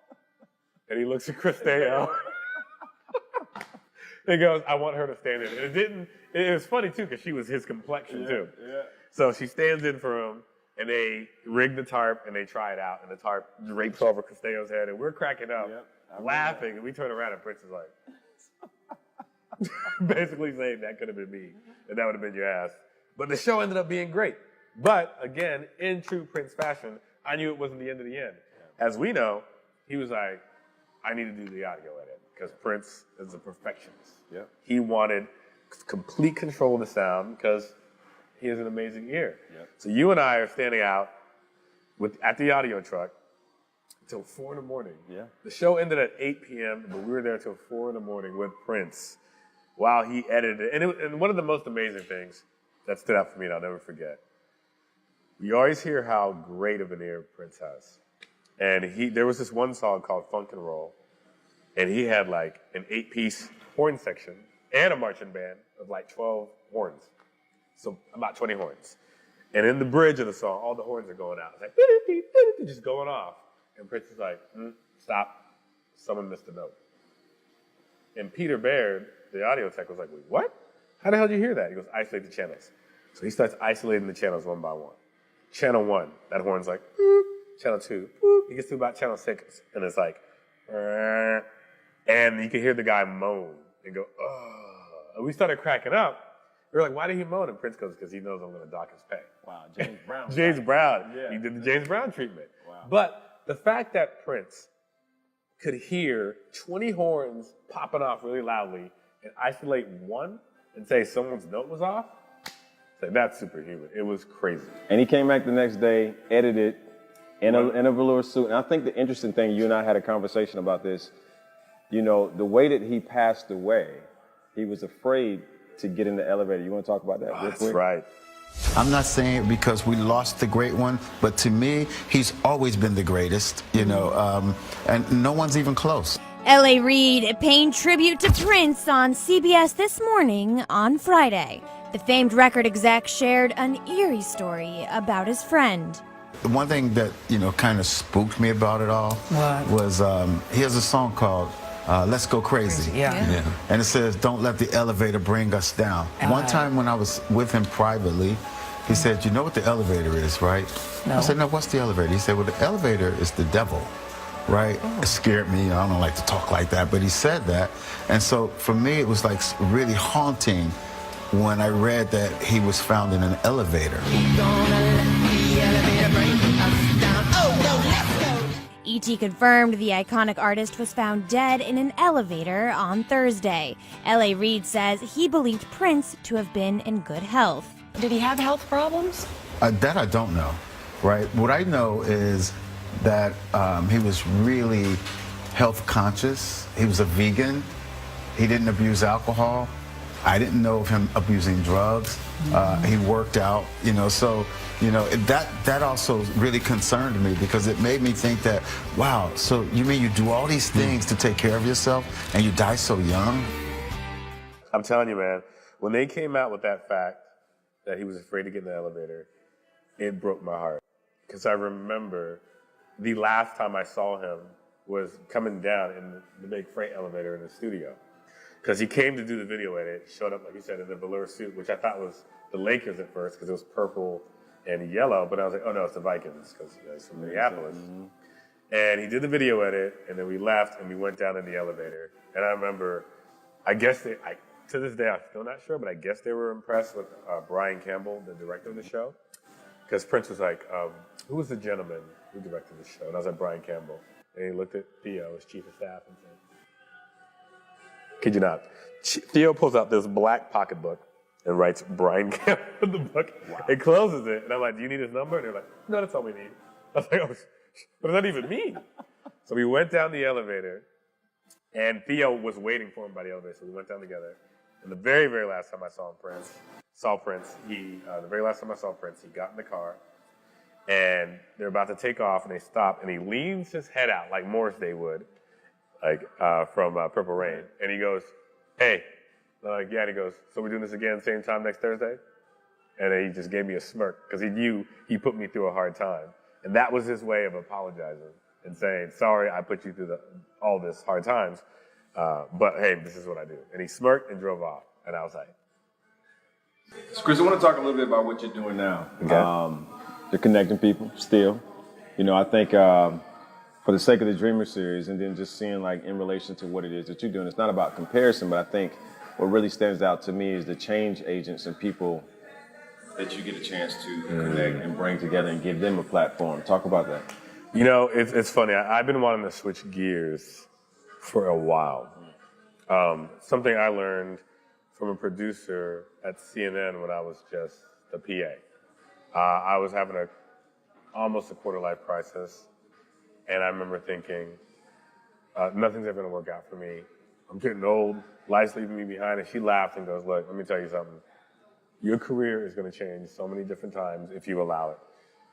And he looks at Christeo. He goes, I want her to stand in. And it was funny too, because she was his complexion too. Yeah. So she stands in for him, and they rig the tarp, and they try it out, and the tarp drapes over Cristeo's head, and we're cracking up, laughing, and we turn around, and Prince is like, basically saying that could have been me, and that would have been your ass. But the show ended up being great. But again, in true Prince fashion, I knew it wasn't the end of the end. As we know, he was like, I need to do the audio edit, because Prince is a perfectionist. Yeah. He wanted complete control of the sound, because he has an amazing ear. Yep. So you and I are standing out at the audio truck until 4 in the morning. Yeah. The show ended at 8 p.m., but we were there till 4 in the morning with Prince while he edited it. And one of the most amazing things that stood out for me, and I'll never forget, you always hear how great of an ear Prince has. And there was this one song called Funk and Roll, and he had like an 8-piece horn section and a marching band of like 12 horns. So about 20 horns. And in the bridge of the song, all the horns are going out. It's like, just going off. And Prince is like, stop. Someone missed a note. And Peter Baird, the audio tech, was like, wait, what? How the hell did you hear that? He goes, isolate the channels. So he starts isolating the channels one by one. Channel 1, that horn's like, boop. Channel 2, boop. He gets to about channel 6, and it's like, and you can hear the guy moan and go, oh. And we started cracking up. We were like, why did he moan? And Prince goes, because he knows I'm going to dock his pay. Wow, James Brown. James Brown. Yeah. He did the James Brown treatment. Wow. But the fact that Prince could hear 20 horns popping off really loudly and isolate one and say someone's note was off, that's superhuman. It was crazy. And he came back the next day, edited in a velour suit. And I think the interesting thing, you and I had a conversation about this, you know, the way that he passed away, he was afraid to get in the elevator. You want to talk about that real quick? That's right. I'm not saying it because we lost the great one, but to me, he's always been the greatest, you know, and no one's even close. L.A. Reid paying tribute to Prince on CBS This Morning on Friday. The famed record exec shared an eerie story about his friend. The one thing that, kind of spooked me about it all was he has a song called Let's Go Crazy. Yeah. And it says, don't let the elevator bring us down. One time when I was with him privately, he said, you know what the elevator is, right? No. I said, no, what's the elevator? He said, well, the elevator is the devil, right? It scared me. I don't like to talk like that, but he said that. And so for me, it was like really haunting when I read that he was found in an elevator. E.T. confirmed the iconic artist was found dead in an elevator on Thursday. L.A. Reid says he believed Prince to have been in good health. Did he have health problems? That I don't know, right? What I know is that he was really health conscious. He was a vegan. He didn't abuse alcohol. I didn't know of him abusing drugs. He worked out, so, that also really concerned me because it made me think that, wow, so you mean you do all these things to take care of yourself and you die so young? I'm telling you, man, when they came out with that fact that he was afraid to get in the elevator, it broke my heart. Because I remember the last time I saw him was coming down in the big freight elevator in the studio. Because he came to do the video edit, showed up, like you said, in the velour suit, which I thought was the Lakers at first, because it was purple and yellow, but I was like, oh no, it's the Vikings, because it's from Minneapolis. And he did the video edit, and then we left, and we went down in the elevator. And I remember, to this day, I'm still not sure, but I guess they were impressed with Brian Campbell, the director of the show. Because Prince was like, who was the gentleman who directed the show? And I was like, Brian Campbell. And he looked at Theo, his chief of staff, and said, kid you not, Theo pulls out this black pocketbook and writes Brian Campbell in the book and closes it. And I'm like, do you need his number? And they're like, no, that's all we need. I was like, oh, what does that even mean? So we went down the elevator, and Theo was waiting for him by the elevator, so we went down together. And the very, very last time I saw Prince, he got in the car, and they're about to take off, and they stop, and he leans his head out like Morris Day would, from Purple Rain. And he goes, hey. I'm like, yeah, and he goes, so we're doing this again same time next Thursday? And then he just gave me a smirk, because he knew he put me through a hard time. And that was his way of apologizing and saying, sorry, I put you through all this hard times, but hey, this is what I do. And he smirked and drove off. And I was like, So Chris, I want to talk a little bit about what you're doing now. Okay. You're connecting people still. I think for the sake of the Dreamer series, and then just seeing like in relation to what it is that you're doing, it's not about comparison, but I think what really stands out to me is the change agents and people that you get a chance to connect and bring together and give them a platform. Talk about that. It's funny. I've been wanting to switch gears for a while. Something I learned from a producer at CNN when I was just the PA. I was having almost a quarter-life crisis, and I remember thinking, nothing's ever going to work out for me. I'm getting old. Life's leaving me behind. And she laughed and goes, look, let me tell you something. Your career is going to change so many different times if you allow it.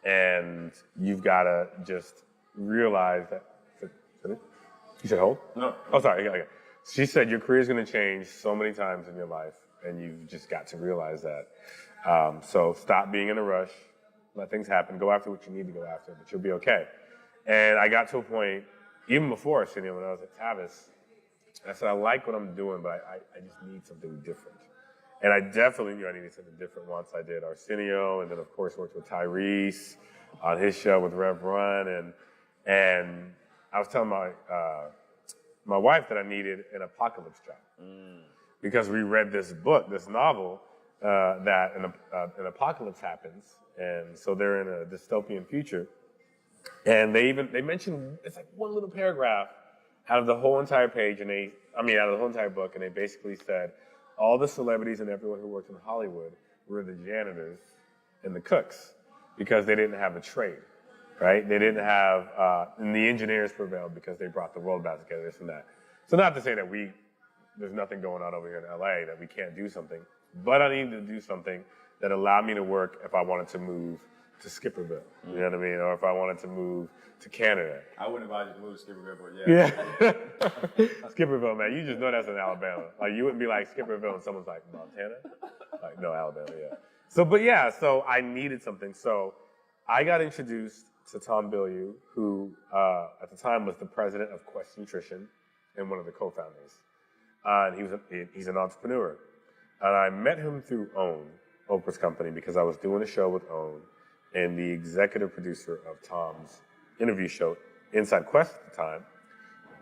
And you've got to just realize that. You said hold? No. Oh, sorry. Okay. She said your career is going to change so many times in your life, and you've just got to realize that. So stop being in a rush. Let things happen. Go after what you need to go after, but you'll be okay. And I got to a point, even before Arsenio, when I was at Tavis, I said, I like what I'm doing, but I just need something different. And I definitely knew I needed something different once I did Arsenio, and then of course worked with Tyrese on his show with Rev Run, and I was telling my wife that I needed an apocalypse job because we read this book, this novel, that an apocalypse happens, and so they're in a dystopian future, and they mentioned it's like one little paragraph out of the whole entire page, out of the whole entire book, and they basically said all the celebrities and everyone who worked in Hollywood were the janitors and the cooks because they didn't have a trade, right? They didn't have, and the engineers prevailed because they brought the world back together, this and that. So not to say that there's nothing going on over here in LA that we can't do something, but I needed to do something that allowed me to work if I wanted to move to Skipperville, you know what I mean? Or if I wanted to move to Canada. I wouldn't advise you to move to Skipperville, but yeah. Skipperville, man, you just know that's in Alabama. Like, you wouldn't be like Skipperville and someone's like, Montana? Like, no, Alabama, yeah. So I needed something. So I got introduced to Tom Bilyeu, who at the time was the president of Quest Nutrition and one of the co-founders. And he's an entrepreneur. And I met him through OWN, Oprah's company, because I was doing a show with OWN, and the executive producer of Tom's interview show, Inside Quest at the time,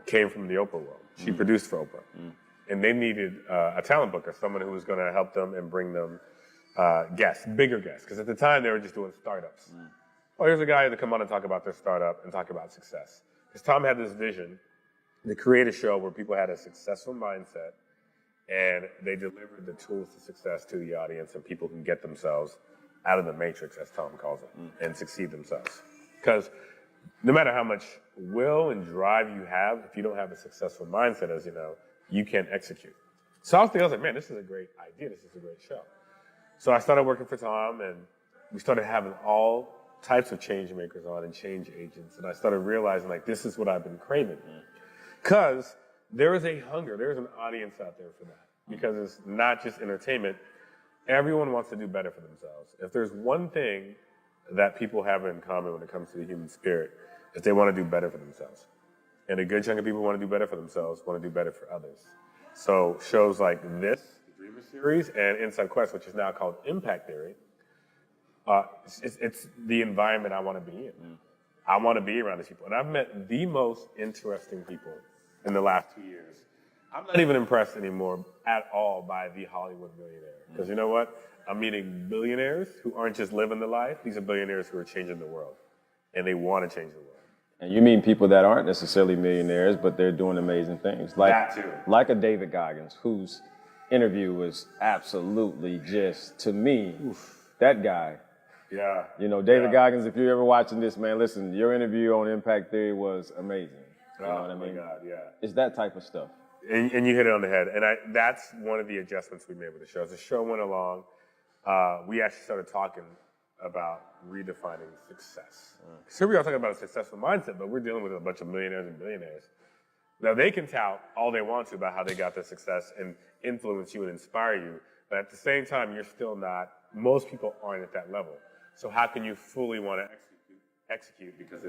came from the Oprah world. She produced for Oprah. And they needed a talent booker, someone who was going to help them and bring them guests, bigger guests. Because at the time, they were just doing startups. Oh, here's a guy to come on and talk about their startup and talk about success. Because Tom had this vision to create a show where people had a successful mindset and they delivered the tools to success to the audience, and people can get themselves out of the matrix, as Tom calls it, and succeed themselves. Because no matter how much will and drive you have, if you don't have a successful mindset, as you know, you can't execute. So I was like, man, this is a great idea. This is a great show. So I started working for Tom, and we started having all types of change makers on and change agents. And I started realizing, like, this is what I've been craving. Because there is a hunger, there's an audience out there for that. Because it's not just entertainment. Everyone wants to do better for themselves. If there's one thing that people have in common when it comes to the human spirit, is they want to do better for themselves. And a good chunk of people want to do better for themselves, want to do better for others. So shows like this, the Dreamer series, and Inside Quest, which is now called Impact Theory, it's the environment I want to be in. I want to be around these people. And I've met the most interesting people in the last 2 years. I'm not even impressed anymore at all by the Hollywood millionaire. Because you know what? I'm meeting billionaires who aren't just living the life. These are billionaires who are changing the world. And they want to change the world. And you mean people that aren't necessarily millionaires, but they're doing amazing things. Like, That too. Like a David Goggins, whose interview was absolutely just, to me, that guy. Yeah. You know, David Goggins, if you're ever watching this, man, listen, your interview on Impact Theory was amazing. You know what I mean? My God, yeah. It's that type of stuff. And you hit it on the head. And that's one of the adjustments we made with the show. As the show went along, we actually started talking about redefining success. So we are talking about a successful mindset, but we're dealing with a bunch of millionaires and billionaires. Now, they can tout all they want to about how they got their success and influence you and inspire you, but at the same time, you're still not, most people aren't at that level. So how can you fully want to execute because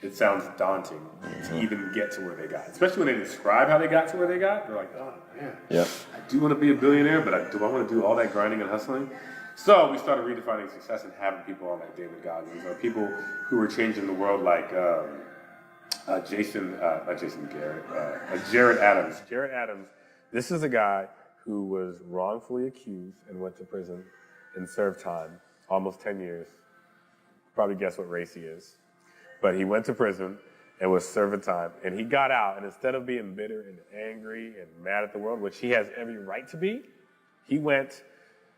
it sounds daunting to even get to where they got. Especially when they describe how they got to where they got, they're like, oh man, I do want to be a billionaire, but do I want to do all that grinding and hustling? So we started redefining success and having people on like David Goggins, or people who were changing the world like Jared Adams. Jared Adams, this is a guy who was wrongfully accused and went to prison and served time, almost 10 years. Probably guess what race he is. But he went to prison and was serving time. And he got out, and instead of being bitter and angry and mad at the world, which he has every right to be, he went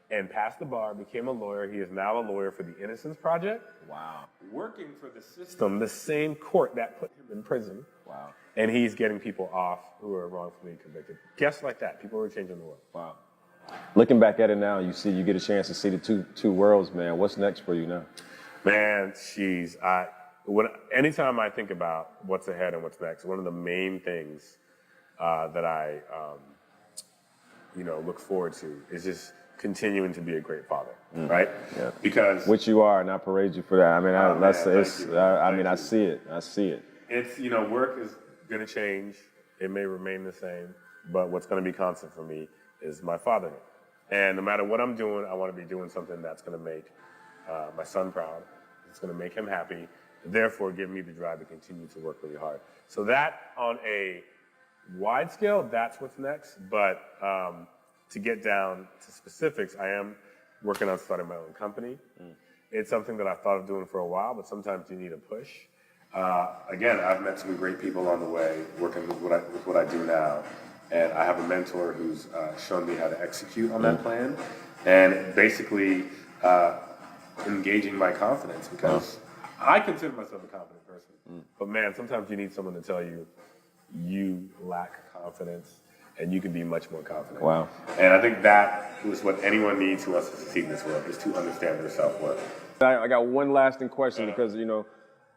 and passed the bar, became a lawyer. He is now a lawyer for the Innocence Project. Wow. Working for the system, the same court that put him in prison. Wow. And he's getting people off who are wrongfully convicted. Guests like that. People who are changing the world. Wow. Looking back at it now, you get a chance to see the two worlds, man. What's next for you now? Man, anytime I think about what's ahead and what's next, one of the main things that I, look forward to is just continuing to be a great father, right? Yeah. Because which you are, and I parade you for that. I mean, I see it. It's work is going to change. It may remain the same, but what's going to be constant for me is my fatherhood. And no matter what I'm doing, I want to be doing something that's going to make my son proud. It's going to make him happy. Therefore, give me the drive to continue to work really hard. So that, on a wide scale, that's what's next. But to get down to specifics, I am working on starting my own company. It's something that I've thought of doing for a while, but sometimes you need a push. Again, I've met some great people on the way working with what I do now. And I have a mentor who's shown me how to execute on that plan. And basically engaging my confidence, because I consider myself a confident person. But man, sometimes you need someone to tell you you lack confidence and you can be much more confident. Wow. And I think that is what anyone needs who wants to succeed in this world, is to understand their self-worth. I got one lasting question because,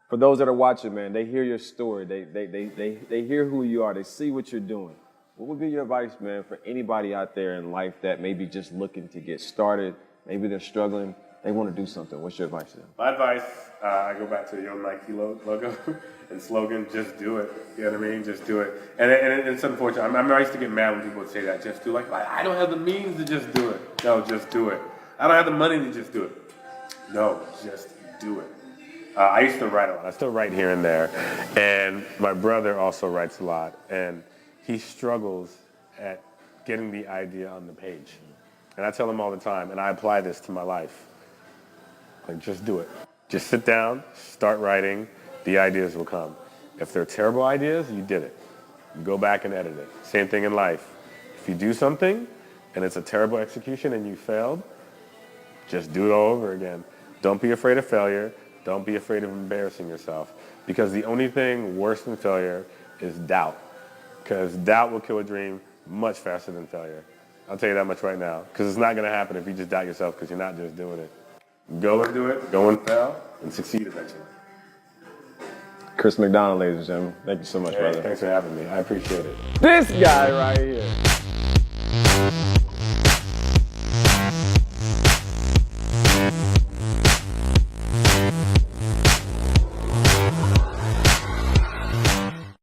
for those that are watching, man, they hear your story. They hear who you are. They see what you're doing. What would be your advice, man, for anybody out there in life that may be just looking to get started? Maybe they're struggling. they want to do something, what's your advice to them? My advice, I go back to the old Nike logo and slogan, just do it. You know what I mean? Just do it. And it's unfortunate. I used to get mad when people would say that, just do it. Like, I don't have the means to just do it. No, just do it. I don't have the money to just do it. No, just do it. I used to write a lot. I still write here and there. And my brother also writes a lot. And he struggles at getting the idea on the page. And I tell him all the time, and I apply this to my life. Like, just do it. Just sit down, start writing, the ideas will come. If they're terrible ideas, you did it. You go back and edit it. Same thing in life. If you do something and it's a terrible execution and you failed, just do it all over again. Don't be afraid of failure. Don't be afraid of embarrassing yourself. Because the only thing worse than failure is doubt. Because doubt will kill a dream much faster than failure. I'll tell you that much right now. Because it's not going to happen if you just doubt yourself because you're not just doing it. Go and do it, go and fail, and succeed eventually. Chris McDonald, ladies and gentlemen. Thank you so much, brother. Thanks for having me. I appreciate it. This guy right here.